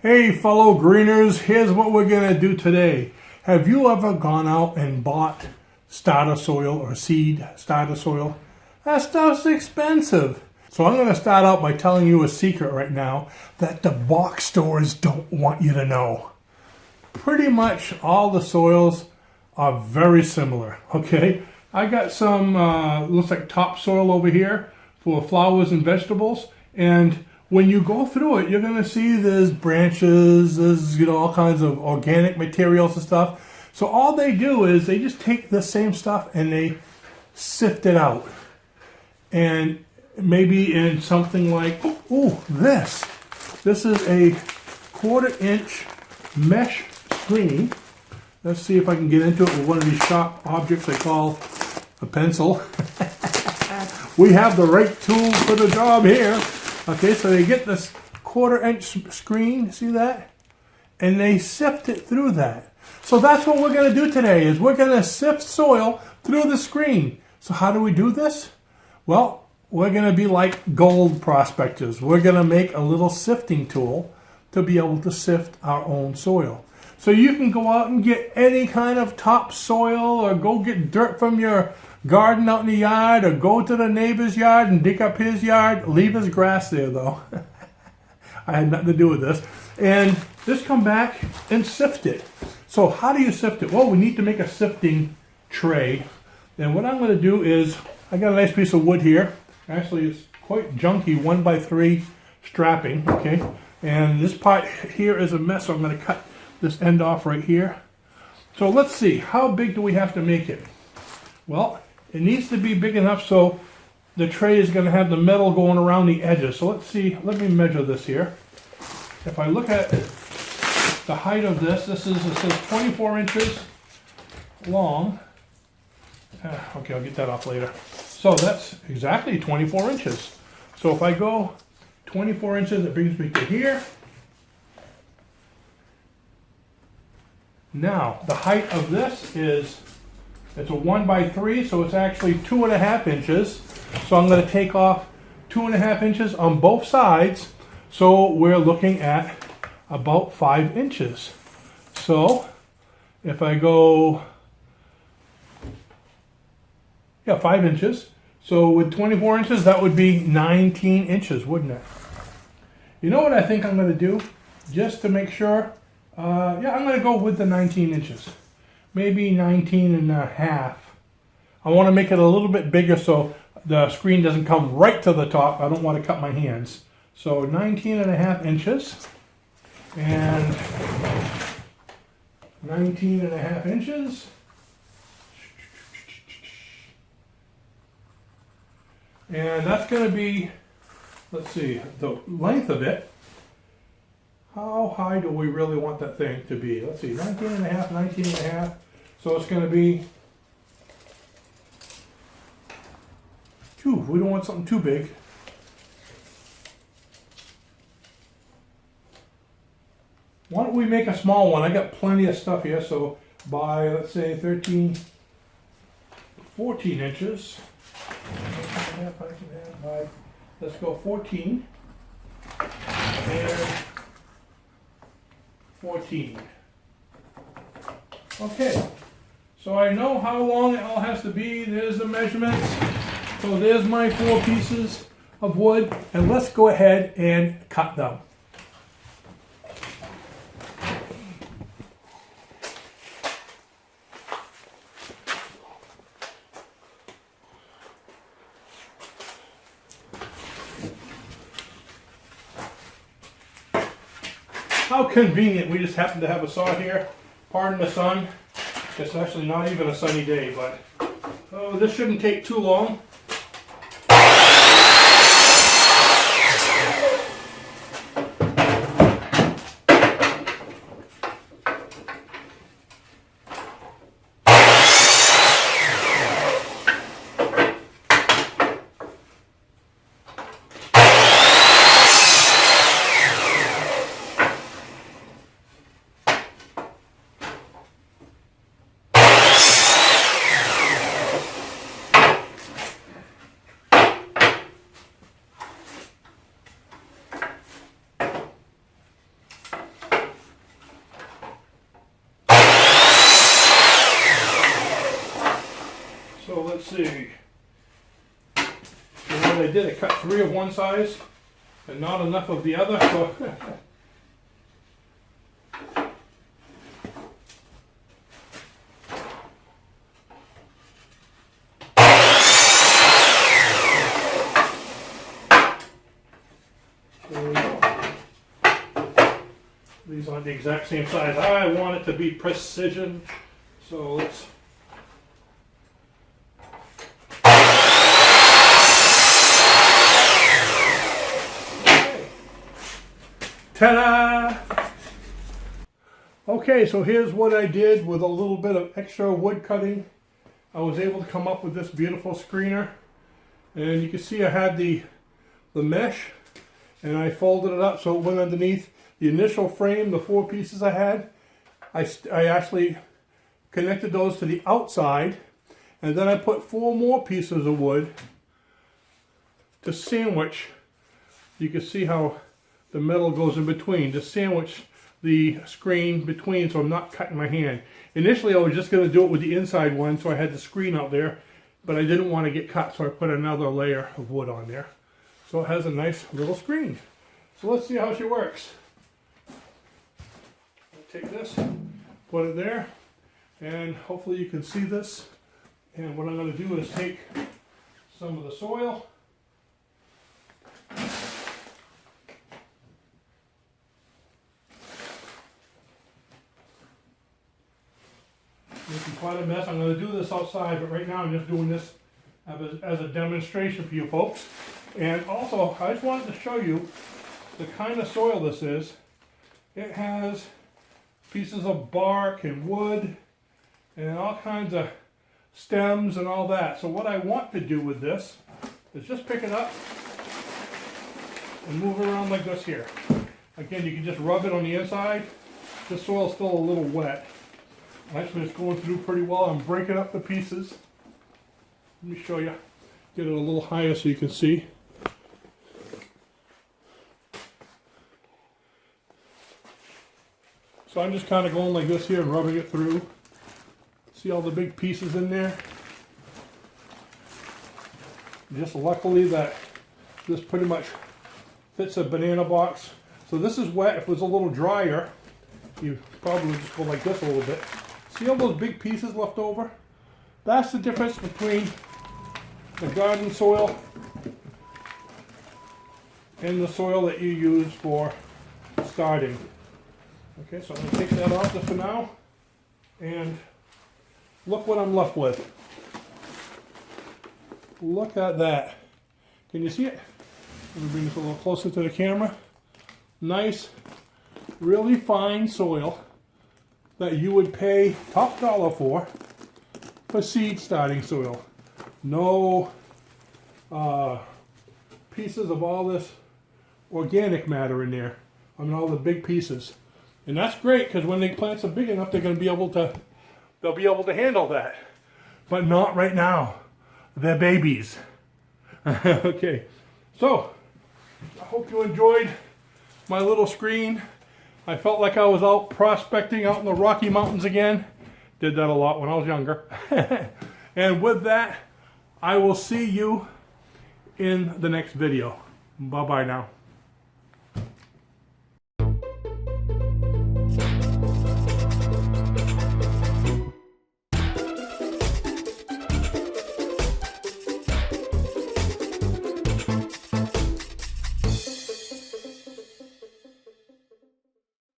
Hey fellow greeners, here's what we're going to do today. Have you ever gone out and bought starter soil or seed starter soil? That stuff's expensive. So I'm going to start out by telling you a secret right now that the box stores don't want you to know. Pretty much all the soils are very similar, okay? I got some, looks like topsoil over here for flowers and vegetables, and when you go through it, you're going to see there's branches, there's all kinds of organic materials and stuff. So all they do is they just take the same stuff and they sift it out. And maybe in something like, this is a 1/4 inch mesh screen. Let's see if I can get into it with one of these sharp objects I call a pencil. We have the right tool for the job here. Okay, so they get this 1/4 inch screen, see that? And they sift it through that. So that's what we're going to do today, is we're going to sift soil through the screen. So how do we do this? Well, we're going to be like gold prospectors. We're going to make a little sifting tool to be able to sift our own soil. So you can go out and get any kind of topsoil, or go get dirt from your garden out in the yard, or go to the neighbor's yard and dig up his yard. Leave his grass there though. I had nothing to do with this. And just come back and sift it. So how do you sift it? Well, we need to make a sifting tray. And what I'm going to do is, I got a nice piece of wood here. Actually, it's quite junky, 1x3 strapping, okay? And this part here is a mess, so I'm going to cut this end off right here. So let's see, how big do we have to make it? Well, it needs to be big enough so the tray is going to have the metal going around the edges. So let's see, let me measure this here. If I look at the height of this, it says 24 inches long. Okay, I'll get that off later. So that's exactly 24 inches. So if I go 24 inches, it brings me to here. Now, the height of this is, it's a 1x3, so it's actually 2.5 inches. So I'm going to take off 2.5 inches on both sides. So we're looking at about 5 inches. So if I go, 5 inches. So with 24 inches, that would be 19 inches, wouldn't it? You know what I think I'm going to do? Just to make sure, I'm going to go with the 19 inches. Maybe 19 and a half. I want to make it a little bit bigger so the screen doesn't come right to the top. I don't want to cut my hands. So 19 and a half inches. And 19 and a half inches. And that's going to be, let's see, the length of it. How high do we really want that thing to be? Let's see, 19 and a half, 19 and a half. So it's going to be, we don't want something too big. Why don't we make a small one? I got plenty of stuff here, so by, let's say, 14 inches. Let's go 14 and 14. Okay, so I know how long it all has to be. There's the measurements. So there's my 4 pieces of wood, and let's go ahead and cut them. How convenient, we just happen to have a saw here. Pardon the sun. It's actually not even a sunny day, but this shouldn't take too long. see. And what I did, I cut 3 of one size and not enough of the other. So there we go. These aren't the exact same size. I want it to be precision. So let's. Ta-da! Okay, so here's what I did with a little bit of extra wood cutting. I was able to come up with this beautiful screener. And you can see I had the mesh, and I folded it up so it went underneath the initial frame, the 4 pieces I had. I actually connected those to the outside, and then I put 4 more pieces of wood to sandwich. You can see how the metal goes in between to sandwich the screen between, so I'm not cutting my hand. Initially I was just going to do it with the inside one, so I had the screen out there, but I didn't want to get cut, so I put another layer of wood on there. So it has a nice little screen. So let's see how she works. I'll take this, put it there, and hopefully you can see this. And what I'm going to do is take some of the soil, making quite a mess. I'm going to do this outside, but right now I'm just doing this as a demonstration for you folks. And also, I just wanted to show you the kind of soil this is. It has pieces of bark and wood and all kinds of stems and all that. So what I want to do with this is just pick it up and move it around like this here. Again, you can just rub it on the inside. This soil's still a little wet. Actually, it's going through pretty well. I'm breaking up the pieces. Let me show you. Get it a little higher so you can see. So I'm just kind of going like this here and rubbing it through. See all the big pieces in there? Just luckily that this pretty much fits a banana box. So this is wet. If it was a little drier, you probably would just go like this a little bit. See all those big pieces left over? That's the difference between the garden soil and the soil that you use for starting. Okay, so I'm going to take that off just for now. And look what I'm left with. Look at that. Can you see it? Let me bring this a little closer to the camera. Nice, really fine soil that you would pay top dollar for seed starting soil. No pieces of all this organic matter in there. I mean, all the big pieces. And that's great because when the plants are big enough, they're going to be able to, they'll be able to handle that. But not right now. They're babies. Okay, so I hope you enjoyed my little screen. I felt like I was out prospecting out in the Rocky Mountains again. Did that a lot when I was younger. And with that, I will see you in the next video. Bye-bye now.